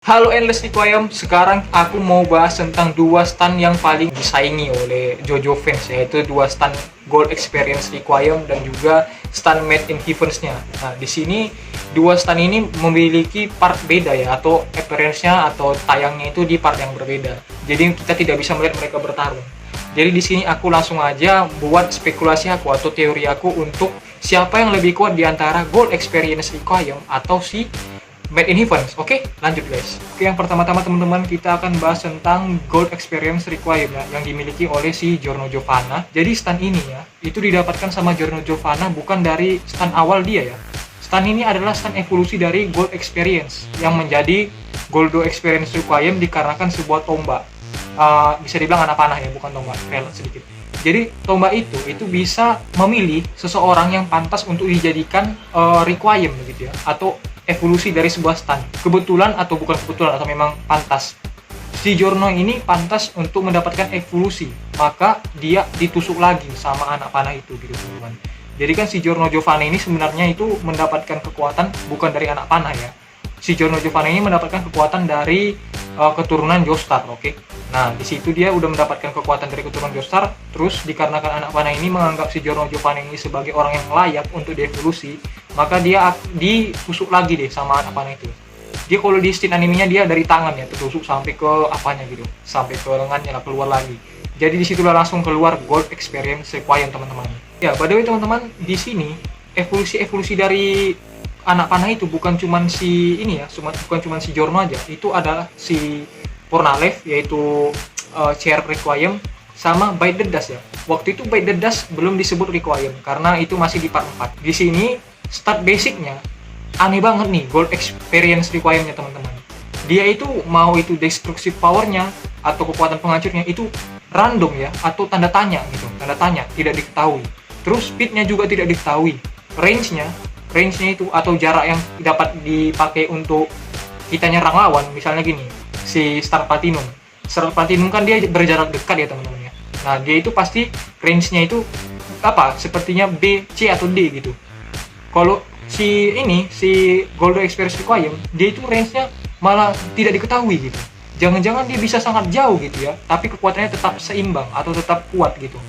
Halo Endless Requiem, sekarang aku mau bahas tentang dua stun yang paling disaingi oleh JoJo fans, yaitu dua stun Gold Experience Requiem dan juga stun Made in Heavens-nya. Nah, di sini dua stun ini memiliki part beda ya, atau appearance-nya atau tayangnya itu di part yang berbeda. Jadi kita tidak bisa melihat mereka bertarung. Jadi di sini aku langsung aja buat spekulasi aku atau teori aku untuk siapa yang lebih kuat di antara Gold Experience Requiem atau si Made in Heavens. Oke, lanjut guys. Oke, yang pertama-tama teman-teman kita akan bahas tentang Gold Experience Requiem ya, yang dimiliki oleh si Giorno Giovanna. Jadi stun ini ya, itu didapatkan sama Giorno Giovanna bukan dari stun awal dia ya. Stun ini adalah stun evolusi dari Gold Experience yang menjadi Gold Experience Requiem dikarenakan sebuah tombak. Bisa dibilang anak panah ya, bukan tombak, relat sedikit. Jadi tombak itu bisa memilih seseorang yang pantas untuk dijadikan Requiem begitu ya, atau evolusi dari sebuah stun. Kebetulan atau bukan kebetulan atau memang pantas. Si Giorno ini pantas untuk mendapatkan evolusi, maka dia ditusuk lagi sama anak panah itu gitu teman-teman. Jadi kan si Giorno Giovanna ini sebenarnya itu mendapatkan kekuatan bukan dari anak panah ya. Si Giorno Giovanna ini mendapatkan kekuatan dari keturunan Joestar, oke. Nah, di situ dia udah mendapatkan kekuatan dari keturunan Joestar, terus dikarenakan anak panah ini menganggap si Giorno Giovanna ini sebagai orang yang layak untuk dievolusi, maka dia ditusuk lagi deh sama anak panah itu. Dia kalau di scene animenya dia dari tangan ya, tertusuk sampai ke apanya gitu, sampai ke lengannya lah, keluar lagi. Jadi di situ langsung keluar Gold Experience Requiem teman-teman. Ya, by the way teman-teman, di sini evolusi dari anak panah itu bukan cuman si ini ya, bukan cuman si Giorno aja, itu adalah si Pornalev yaitu Chair Requiem sama Bite the Dust ya. Waktu itu Bite the Dust belum disebut Requiem karena itu masih di part 4. Di sini start basicnya aneh banget nih Gold Experience Requiem-nya teman-teman. Dia itu mau itu destructive power-nya atau kekuatan penghancurnya itu random ya, atau tanda tanya gitu. Tanda tanya, tidak diketahui. Terus speed-nya juga tidak diketahui. Range-nya itu atau jarak yang dapat dipakai untuk kita nyerang lawan, misalnya gini, si Star Platinum kan dia berjarak dekat ya teman-teman ya. Nah, dia itu pasti range-nya itu apa, sepertinya B, C atau D gitu. Kalau si Gold Experience Requiem, dia itu range-nya malah tidak diketahui gitu. Jangan-jangan dia bisa sangat jauh gitu ya, tapi kekuatannya tetap seimbang atau tetap kuat gitu.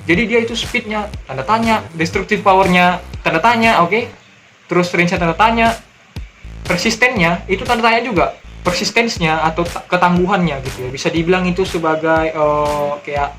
Jadi dia itu speed-nya tanda tanya, destructive power-nya tanda tanya, oke. Terus range-nya tanda tanya, persistennya itu tanda tanya juga, persistence-nya atau ketangguhannya gitu ya. Bisa dibilang itu sebagai kayak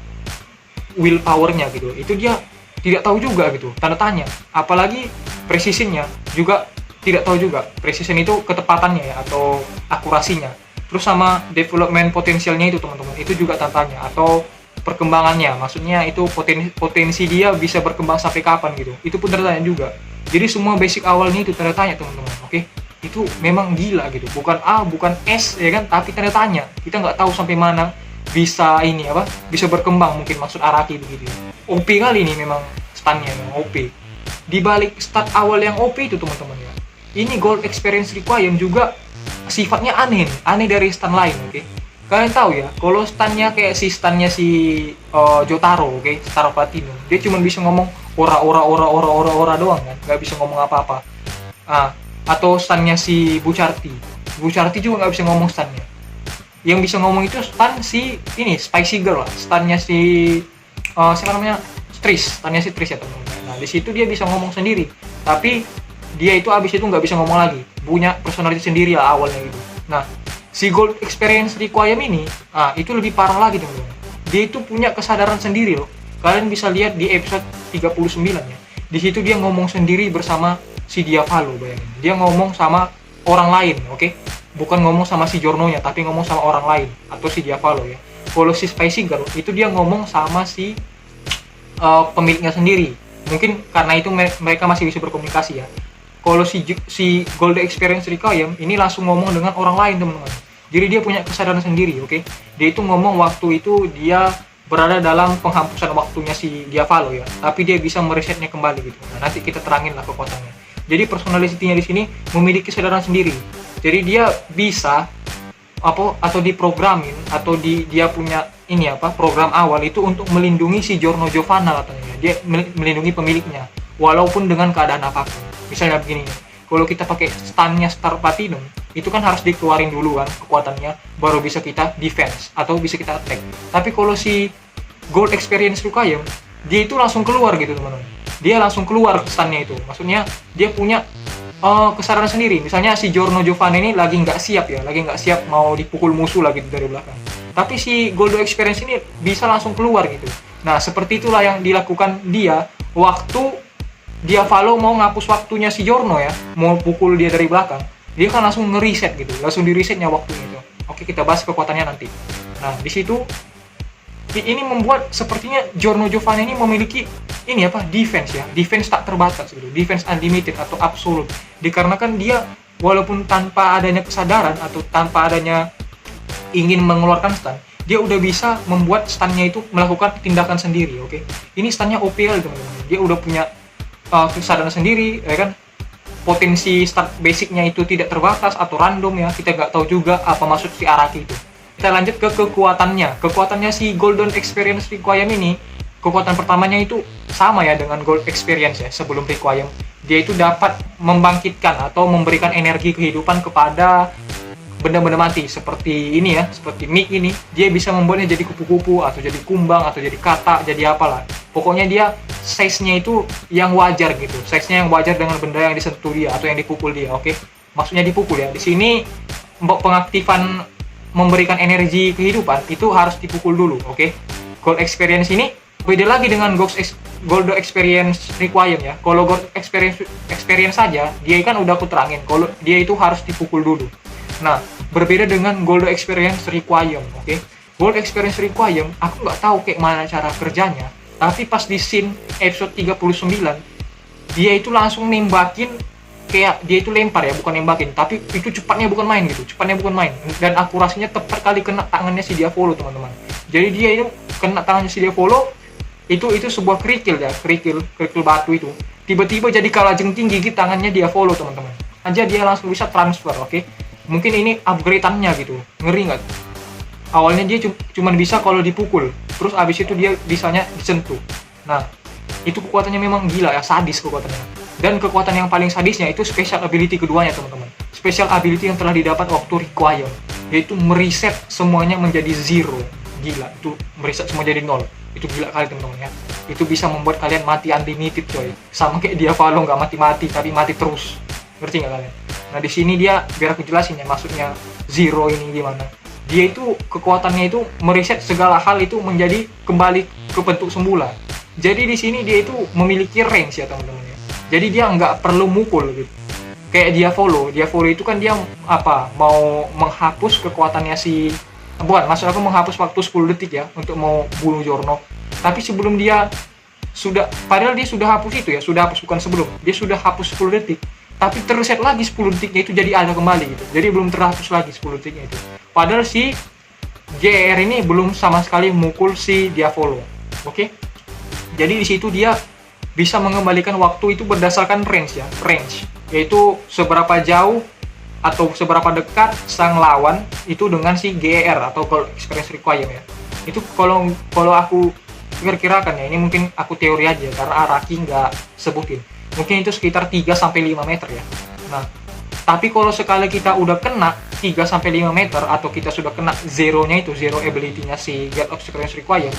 willpower-nya gitu. Itu dia tidak tahu juga gitu, tanda tanya. Apalagi precision-nya juga tidak tahu juga. Precision itu ketepatannya ya, atau akurasinya. Terus sama development potensialnya itu teman-teman, itu juga tanda tanya, atau perkembangannya, maksudnya itu potensi dia bisa berkembang sampai kapan gitu, itu pun tanda tanya juga. Jadi semua basic awalnya itu tanda tanya teman-teman, oke. Itu memang gila gitu, bukan A bukan S ya kan, tapi tanda tanya. Kita nggak tahu sampai mana bisa ini apa, bisa berkembang, mungkin maksud Araki begitu ya. OP kali ini memang stunnya memang OP. Di balik start awal yang OP itu teman-teman ya, ini Gold Experience Requiem juga sifatnya aneh dari stun lain, oke. Kalian tahu ya, kalau stunnya kayak stunnya si Jotaro, oke, Star Platinum, dia cuma bisa ngomong ora doang kan, nggak bisa ngomong apa-apa. Atau stunnya si Bucharti juga nggak bisa ngomong stunnya. Yang bisa ngomong itu stun si ini Spicy Girl lah, stunnya si siapa namanya, stunnya si Trish ya teman-teman. Nah di situ dia bisa ngomong sendiri, tapi dia itu abis itu nggak bisa ngomong lagi, punya personality sendiri lah awalnya gitu. Nah si Gold Experience Requiem ini, itu lebih parah lagi teman-teman. Dia itu punya kesadaran sendiri loh. Kalian bisa lihat di episode 39 ya. Di situ dia ngomong sendiri bersama si Diavolo, bayangin. Dia ngomong sama orang lain, oke? Bukan ngomong sama si Giorno-nya, tapi ngomong sama orang lain atau si Diavolo ya. Kalau si Spicy Girl itu dia ngomong sama si pemiliknya sendiri. Mungkin karena itu mereka masih bisa berkomunikasi ya. Kalau si Gold Experience Requiem ini langsung ngomong dengan orang lain teman-teman. Jadi dia punya kesadaran sendiri, oke? Dia itu ngomong waktu itu dia berada dalam penghapusan waktunya si Diavolo ya, tapi dia bisa meresetnya kembali gitu. Nah, nanti kita terangin lah kekuatannya. Jadi personality-nya di sini memiliki kesadaran sendiri. Jadi dia bisa atau diprogramin atau dia punya ini program awal itu untuk melindungi si Giorno Giovanna katanya. Dia melindungi pemiliknya walaupun dengan keadaan apapun. Misalnya begini, kalau kita pakai stunnya Star Platinum, itu kan harus dikeluarin dulu kan kekuatannya, baru bisa kita defense atau bisa kita attack. Tapi kalau si Gold Experience Requiem, dia itu langsung keluar gitu teman-teman. Dia langsung keluar stunnya itu. Maksudnya dia punya kesadaran sendiri. Misalnya si Giorno Giovanni ini lagi nggak siap mau dipukul musuh lagi dari belakang. Tapi si Goldo Experience ini bisa langsung keluar gitu. Nah, seperti itulah yang dilakukan dia waktu dia follow mau ngapus waktunya si Giorno ya, mau pukul dia dari belakang. Dia kan langsung nge-reset gitu, langsung di-resetnya waktunya itu. Oke, kita bahas kekuatannya nanti. Nah, di situ ini membuat sepertinya Giorno Giovanni ini memiliki ini apa, defense ya, defense tak terbatas gitu, defense unlimited atau absolute, dikarenakan dia walaupun tanpa adanya kesadaran atau tanpa adanya ingin mengeluarkan stun, dia udah bisa membuat stunnya itu melakukan tindakan sendiri. Oke, ini stunnya OPL teman-teman, dia udah punya kesadaran sendiri ya kan, potensi stun basicnya itu tidak terbatas atau random ya, kita nggak tahu juga apa maksud si Araki itu. Kita lanjut ke kekuatannya si Golden Experience Requiem ini. Kekuatan pertamanya itu sama ya dengan Gold Experience ya, sebelum Requiem. Dia itu dapat membangkitkan atau memberikan energi kehidupan kepada benda-benda mati seperti ini ya, seperti Mick ini. Dia bisa membuatnya jadi kupu-kupu atau jadi kumbang atau jadi kata, jadi apalah. Pokoknya dia size-nya itu yang wajar gitu. Size-nya yang wajar dengan benda yang disentuh dia atau yang dipukul dia, oke? Maksudnya dipukul ya. Di sini pengaktifan memberikan energi kehidupan itu harus dipukul dulu, oke? Gold Experience ini beda lagi dengan Gold Experience Requiem ya. Kalau Gold Experience saja, dia kan udah aku terangin, kalau dia itu harus dipukul dulu. Nah, berbeda dengan Gold Experience Requiem, oke? Gold Experience Requiem, aku nggak tahu kayak mana cara kerjanya, tapi pas di scene episode 39, dia itu langsung nembakin, kayak dia itu lempar ya, bukan nembakin, tapi itu cepatnya bukan main gitu, dan akurasinya tepat kali kena tangannya si Diavolo teman-teman. Jadi dia itu kena tangannya si Diavolo, itu sebuah kerikil ya, kerikil batu itu tiba-tiba jadi kalajengking gigit tangannya Diavolo teman-teman. Aja dia langsung bisa transfer, oke? Mungkin ini upgrade-annya gitu, ngeri nggak? Awalnya dia cuman bisa kalau dipukul, terus abis itu dia bisanya disentuh. Nah, itu kekuatannya memang gila ya, sadis kekuatannya. Dan kekuatan yang paling sadisnya itu special ability keduanya teman-teman. Special ability yang telah didapat waktu Requiem, yaitu mereset semuanya menjadi zero. Gila, itu mereset semua jadi nol. Itu gila kali teman-teman ya. Itu bisa membuat kalian mati unlimited coy. Sama kayak Diavolo nggak mati-mati tapi mati terus. Ngerti nggak kalian? Nah di sini dia, biar aku jelasin ya maksudnya zero ini gimana. Dia itu kekuatannya itu mereset segala hal itu menjadi kembali ke bentuk semula. Jadi di sini dia itu memiliki range ya teman-teman ya. Jadi dia nggak perlu mukul gitu. Kayak Diavolo itu kan dia mau menghapus kekuatannya si, bukan, maksud aku menghapus waktu 10 detik ya untuk mau bunuh Giorno. Tapi sebelum dia padahal dia sudah hapus itu ya, bukan sebelum, dia sudah hapus 10 detik. Tapi terreset lagi 10 detiknya itu jadi ada kembali gitu. Jadi belum terhapus lagi 10 detiknya itu. Padahal si JR ini belum sama sekali mukul si Diavolo. Oke? Jadi di situ dia bisa mengembalikan waktu itu berdasarkan range, yaitu seberapa jauh atau seberapa dekat sang lawan itu dengan si GER atau Gold Experience Requiem ya. Itu kalau aku kira-kirakan ya, ini mungkin aku teori aja karena Araki nggak sebutin. Mungkin itu sekitar 3-5 meter ya. Nah, tapi kalau sekali kita udah kena 3-5 meter atau kita sudah kena zero ability-nya si Gold Experience Requiem,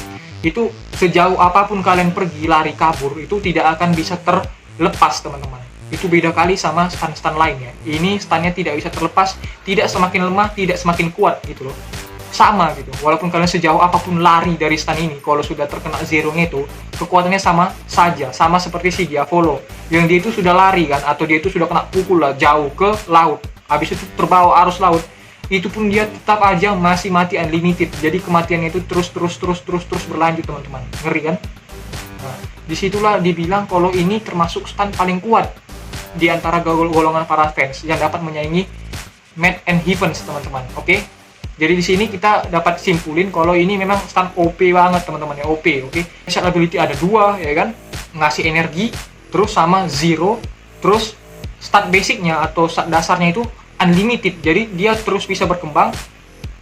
itu sejauh apapun kalian pergi lari kabur itu tidak akan bisa terlepas teman-teman. Itu beda kali sama stun lainnya. Ini stunnya tidak bisa terlepas, tidak semakin lemah, tidak semakin kuat gitu loh. Sama gitu. Walaupun kalian sejauh apapun lari dari stun ini, kalau sudah terkena zero-nya itu, kekuatannya sama saja, sama seperti si Diavolo. Yang dia itu sudah lari kan, atau dia itu sudah kena pukul lah jauh ke laut. Habis itu terbawa arus laut. Itu pun dia tetap aja masih mati unlimited. Jadi kematiannya itu terus berlanjut teman-teman. Ngeri kan? Nah, disitulah dibilang kalau ini termasuk stun paling kuat di antara golongan para fans yang dapat menyaingi Mad and Heavens teman-teman. Oke? Jadi di sini kita dapat simpulin kalau ini memang stun OP banget teman-teman ya, OP. Oke? Special ability ada 2 ya kan? Ngasih energi, terus sama zero, terus stat basicnya atau stat dasarnya itu unlimited, jadi dia terus bisa berkembang,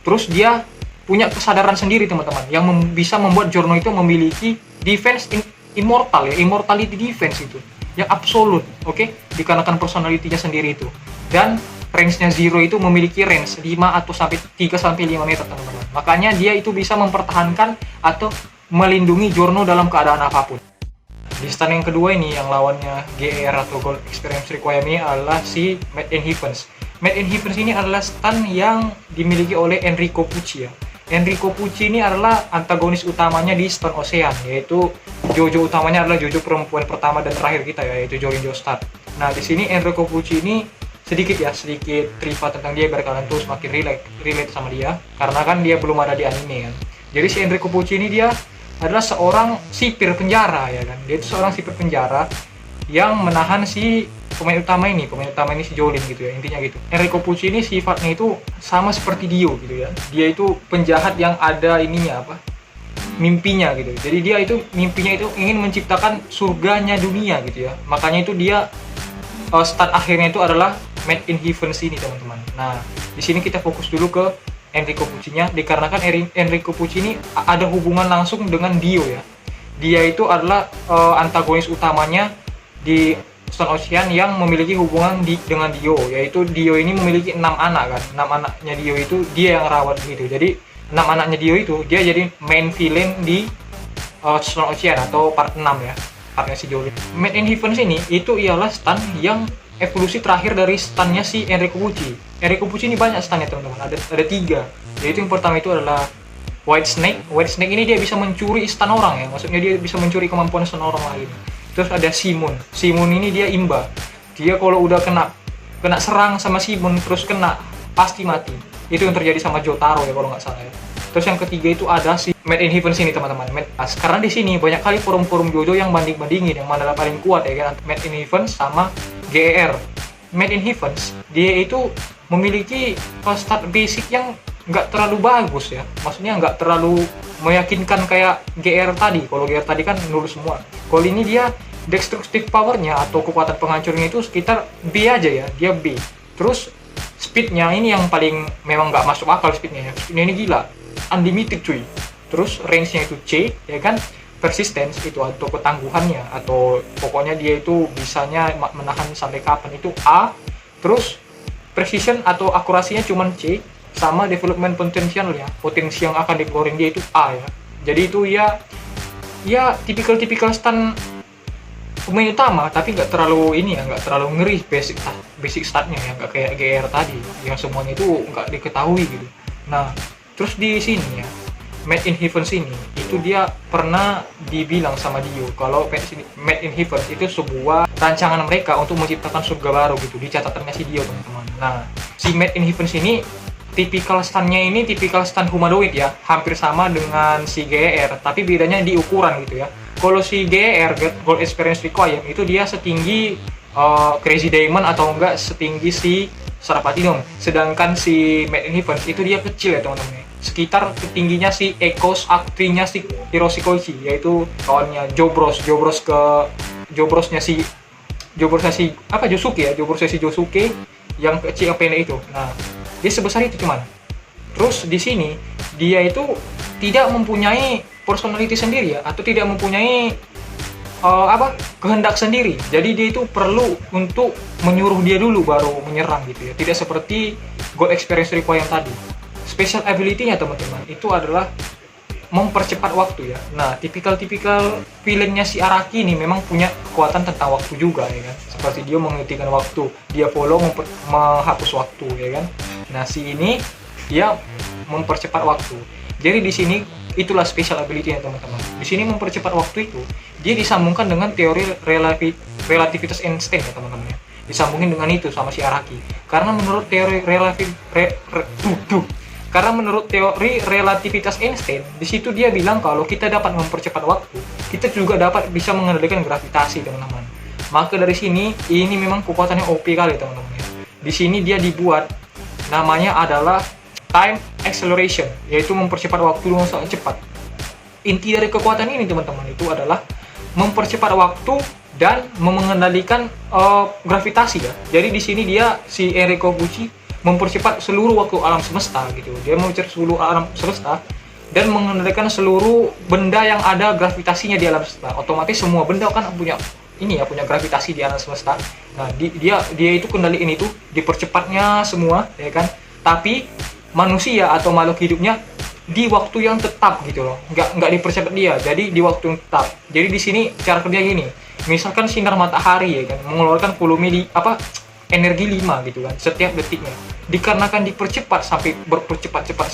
terus dia punya kesadaran sendiri teman-teman yang bisa membuat Giorno itu memiliki defense immortality defense itu. yang absolut, oke? Dikarenakan personality-nya sendiri itu. Dan range-nya Zero itu memiliki range 5 atau sampai 3 sampai 5 meter, teman-teman. Makanya dia itu bisa mempertahankan atau melindungi Giorno dalam keadaan apapun. Di stand yang kedua ini, yang lawannya GR atau Gold Experience Requiem ini adalah si Made in Heavens. Made in Heavens ini adalah stand yang dimiliki oleh Enrico Pucci ya. Enrico Pucci ini adalah antagonis utamanya di Stone Ocean, yaitu Jojo utamanya adalah Jojo perempuan pertama dan terakhir kita ya, yaitu Jorin Joestar. Nah, di sini Enrico Pucci ini sedikit cerita tentang dia biar kalian tuh semakin relate sama dia, karena kan dia belum ada di anime kan. Jadi si Enrico Pucci ini dia adalah seorang sipir penjara ya kan. Dia itu seorang sipir penjara yang menahan si pemain utama ini si Jolin gitu ya, intinya gitu. Enrico Pucci ini sifatnya itu sama seperti Dio gitu ya. Dia itu penjahat yang ada ininya mimpinya gitu. Jadi dia itu mimpinya itu ingin menciptakan surganya dunia gitu ya. Makanya itu dia start akhirnya itu adalah Made in Heavens ini, teman-teman. Nah, di sini kita fokus dulu ke Enrico Pucci-nya, dikarenakan Enrico Pucci ini ada hubungan langsung dengan Dio ya. Dia itu adalah antagonis utamanya di Stone Ocean yang memiliki hubungan dengan Dio, yaitu Dio ini memiliki 6 anak kan. 6 anaknya Dio itu dia yang rawat gitu. Jadi 6 anaknya Dio itu dia jadi main villain di Stone Ocean atau part 6 ya, partnya si Jolin. Made in Heavens ini itu ialah stand yang evolusi terakhir dari standnya si Enrico Pucci. Enrico Pucci ini banyak standnya, teman-teman. Ada 3. Yaitu yang pertama itu adalah White Snake. White Snake ini dia bisa mencuri stand orang ya. Maksudnya dia bisa mencuri kemampuan stand orang lain. Terus ada Simon. Simon ini dia imba. Dia kalau udah kena serang sama Simon terus kena pasti mati. Itu yang terjadi sama Jotaro ya kalau nggak salah ya. Terus yang ketiga itu ada si Made in Heavens ini, teman-teman. Karena di sini banyak kali forum-forum Jojo yang banding-bandingin yang mana paling kuat ya kan, Made in Heavens sama GR. Made in Heavens dia itu memiliki start basic yang nggak terlalu bagus ya, maksudnya nggak terlalu meyakinkan kayak GR tadi. Kalau GR tadi kan nurut semua, kalau ini dia destructive powernya atau kekuatan penghancurnya itu sekitar B aja ya, dia B. Terus speednya ini yang paling memang nggak masuk akal, speednya ini gila, unlimited cuy. Terus range-nya itu C ya kan, persistence itu atau ketangguhannya atau pokoknya dia itu bisanya menahan sampai kapan itu A. Terus precision atau akurasinya cuman C, sama development potential ya, potensi yang akan dikeluarin dia itu A ya. Jadi itu ya tipikal stand pemain utama, tapi nggak terlalu nggak terlalu ngeri basic statnya ya, nggak kayak GR tadi yang semuanya itu nggak diketahui gitu. Nah, terus di sini ya, Made in Heavens ini itu dia pernah dibilang sama Dio kalau Made in Heavens itu sebuah rancangan mereka untuk menciptakan surga baru gitu, di catatannya si Dio, teman-teman. Nah, si Made in Heavens ini tipikal stand humanoid ya, hampir sama dengan si GR, tapi bedanya di ukuran gitu ya. Kalau si GR Gold Experience Requiem itu dia setinggi Crazy Diamond atau enggak setinggi si Serapatinum, sedangkan si Made in Heavens itu dia kecil ya, teman-teman. Sekitar ketingginya si Ekos aktrinya si Hiroshi Koichi, yaitu kawannya Jobrosnya si Josuke yang kecil yang pendek itu. Nah, dia sebesar itu cuman. Terus di sini dia itu tidak mempunyai personality sendiri ya, atau tidak mempunyai kehendak sendiri. Jadi dia itu perlu untuk menyuruh dia dulu baru menyerang gitu ya. Tidak seperti Gold Experience Requiem tadi. Special ability-nya, teman-teman, itu adalah mempercepat waktu ya. Nah, tipikal villain-nya si Araki ini memang punya kekuatan tentang waktu juga ya kan. Seperti dia menghentikan waktu, dia follow menghapus waktu ya kan. Nah, si ini dia mempercepat waktu. Jadi di sini itulah special ability-nya, teman-teman. Di sini mempercepat waktu itu dia disambungkan dengan teori relativitas Einstein ya, teman-teman ya. Disambungin dengan itu sama si Araki. Karena menurut teori relativitas Einstein, di situ dia bilang kalau kita dapat mempercepat waktu, kita juga dapat bisa mengendalikan gravitasi, teman-teman. Maka dari sini ini memang kekuatannya OP kali, teman-teman ya. Di sini dia dibuat namanya adalah time acceleration, yaitu mempercepat waktu dengan sangat cepat. Inti dari kekuatan ini, teman-teman, itu adalah mempercepat waktu dan mengendalikan gravitasi ya. Jadi di sini dia si Enrico Pucci mempercepat seluruh waktu alam semesta gitu. Dia mempercepat seluruh alam semesta dan mengendalikan seluruh benda yang ada gravitasinya di alam semesta. Otomatis semua benda kan punya ini ya, punya gravitasi di alam semesta. Nah, dia itu kendaliin itu, dipercepatnya semua, ya kan? Tapi manusia atau makhluk hidupnya di waktu yang tetap gitu loh, nggak dipercepat dia, jadi di waktu yang tetap. Jadi di sini cara kerja gini, misalkan sinar matahari ya kan mengeluarkan volume energi 5 gitu kan setiap detiknya, dikarenakan dipercepat sampai berpercepat-cepat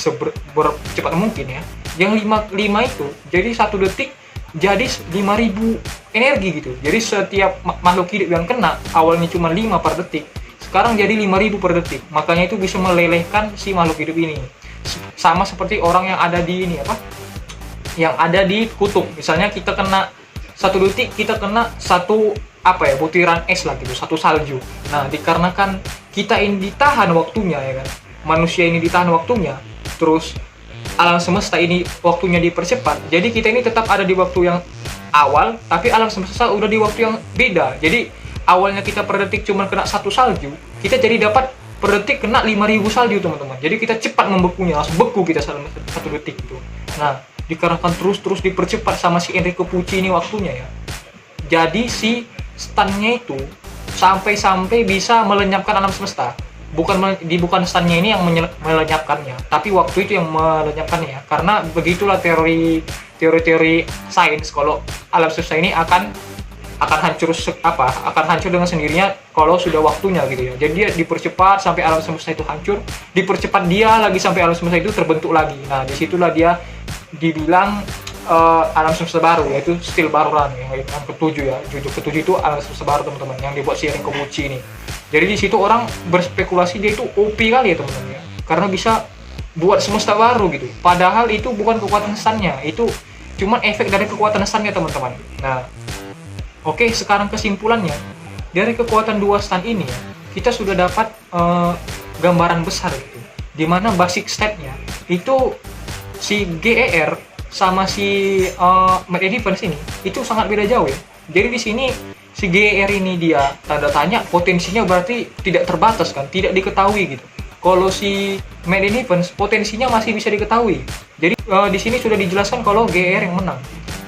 bercepat mungkin ya, yang 5 itu jadi 1 detik jadi 5.000 energi gitu. Jadi setiap makhluk hidup yang kena awalnya cuma 5 per detik, sekarang jadi 5.000 per detik. Makanya itu bisa melelehkan si makhluk hidup ini. Sama seperti orang yang ada di ini yang ada di kutub. Misalnya kita kena 1 detik, kita kena butiran es lah gitu, 1 salju. Nah, dikarenakan kita ini ditahan waktunya ya kan, manusia ini ditahan waktunya, terus alam semesta ini waktunya dipercepat, jadi kita ini tetap ada di waktu yang awal, tapi alam semesta udah di waktu yang beda. Jadi awalnya kita per detik cuma kena 1 salju, kita jadi dapat per detik kena 5.000 salju teman-teman. Jadi kita cepat membekunya, langsung beku kita 1 detik itu. Nah, dikarenakan terus dipercepat sama si Enrico Pucci ini waktunya ya, jadi si stunnya itu sampai bisa melenyapkan alam semesta. Bukan stunnya ini yang melenyapkannya, tapi waktu itu yang melenyapkannya. Karena begitulah teori sains, kalau alam semesta ini akan hancur dengan sendirinya kalau sudah waktunya gitu ya. Jadi dia dipercepat sampai alam semesta itu hancur, dipercepat dia lagi sampai alam semesta itu terbentuk lagi. Nah, disitulah dia dibilang alam semesta baru, yaitu Steel Baruran yang ke-7 ya. Ke-7 itu alam semesta baru teman-teman, yang dibuat si Enrico Pucci ini. Jadi di situ orang berspekulasi dia itu OP kali ya teman-teman ya, karena bisa buat semesta baru gitu. Padahal itu bukan kekuatan sunnya, itu cuma efek dari kekuatan sunnya teman-teman. Nah, oke, sekarang kesimpulannya dari kekuatan 2 stun ini ya, kita sudah dapat gambaran besar gitu, dimana basic stat-nya itu si GER sama si Mad in Heavens ini itu sangat beda jauh ya. Jadi di sini si GER ini dia tanda tanya potensinya berarti tidak terbatas kan, tidak diketahui gitu. Kalau si Mad in Heavens potensinya masih bisa diketahui. Jadi di sini sudah dijelaskan kalau GER yang menang.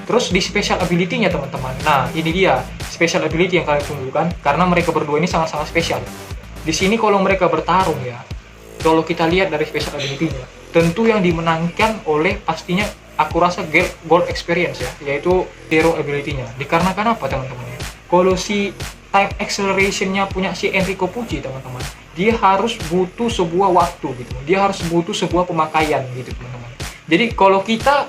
Terus di special ability-nya teman-teman. Nah, ini dia special ability yang kalian tunggu kan, karena mereka berdua ini sangat-sangat spesial. Di sini kalau mereka bertarung ya, kalau kita lihat dari special ability-nya, tentu yang dimenangkan oleh pastinya aku rasa gold experience ya, yaitu hero ability-nya. Dikarenakan apa teman-teman ya? Kalau si time acceleration-nya punya si Enrico Pucci teman-teman, dia harus butuh sebuah waktu gitu. Dia harus butuh sebuah pemakaian gitu teman-teman. Jadi kalau kita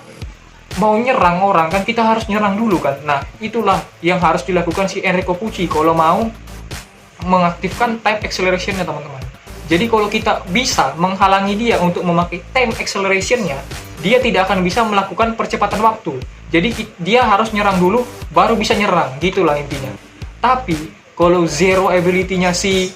mau nyerang orang kan kita harus nyerang dulu kan. Nah, itulah yang harus dilakukan si Enrico Pucci kalau mau mengaktifkan time acceleration-nya teman-teman. Jadi kalau kita bisa menghalangi dia untuk memakai time acceleration-nya, dia tidak akan bisa melakukan percepatan waktu. Jadi dia harus nyerang dulu baru bisa nyerang, gitulah intinya. Tapi kalau zero ability-nya si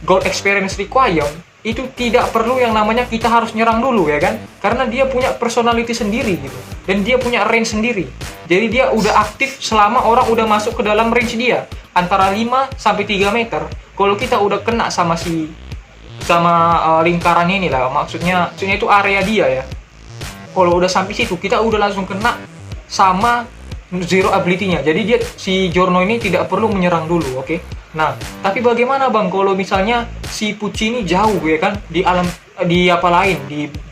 gold experience require itu tidak perlu yang namanya kita harus nyerang dulu ya kan, karena dia punya personality sendiri gitu, dan dia punya range sendiri. Jadi dia udah aktif selama orang udah masuk ke dalam range dia antara 5 sampai 3 meter. Kalau kita udah kena sama lingkarannya ini lah, maksudnya itu area dia ya. Kalau udah sampai situ kita udah langsung kena sama zero ability-nya. Jadi dia si Giorno ini tidak perlu menyerang dulu, oke? Nah, tapi bagaimana Bang kalau misalnya si Pucci ini jauh ya kan, di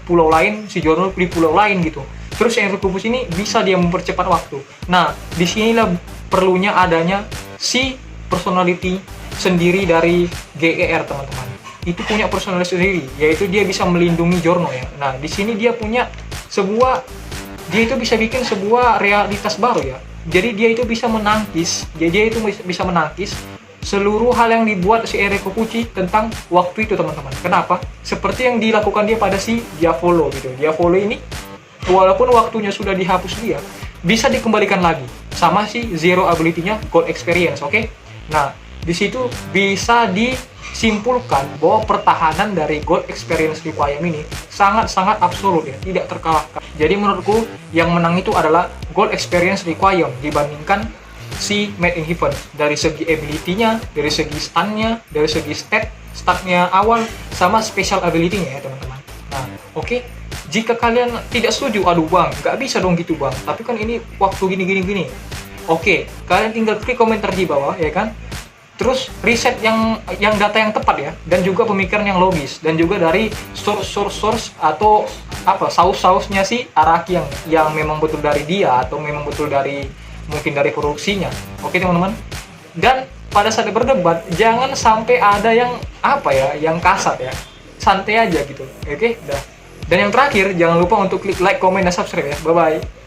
pulau lain, si Giorno di pulau lain gitu. Terus Enrico Pucci ini bisa dia mempercepat waktu. Nah, disinilah perlunya adanya si personality sendiri dari GER teman-teman. Itu punya personality sendiri, yaitu dia bisa melindungi Giorno ya. Nah, di sini dia punya dia itu bisa bikin sebuah realitas baru ya. Jadi dia itu bisa menangkis, seluruh hal yang dibuat si Enrico Pucci tentang waktu itu teman-teman. Kenapa? Seperti yang dilakukan dia pada si Diavolo gitu. Diavolo ini walaupun waktunya sudah dihapus dia, bisa dikembalikan lagi sama si zero ability-nya gold experience, oke? Nah, di situ bisa disimpulkan bahwa pertahanan dari gold experience requirement ini sangat-sangat absolut ya, tidak terkalahkan. Jadi menurutku yang menang itu adalah gold experience requirement dibandingkan si Mad in Heavens, dari segi ability-nya, dari segi stun-nya, dari segi statnya awal, sama special ability-nya ya teman-teman. Nah, oke. Jika kalian tidak setuju, aduh Bang, nggak bisa dong gitu Bang, tapi kan ini waktu gini. Oke, kalian tinggal klik komentar di bawah ya kan. Terus riset yang data yang tepat ya, dan juga pemikiran yang logis, dan juga dari source atau apa saus-sausnya si Araki yang memang betul dari dia atau memang betul dari mungkin dari produksinya. Oke teman-teman. Dan pada saat berdebat jangan sampai ada yang apa ya, yang kasar ya. Santai aja gitu. Oke, dah. Dan yang terakhir jangan lupa untuk klik like, comment, dan subscribe ya. Bye bye.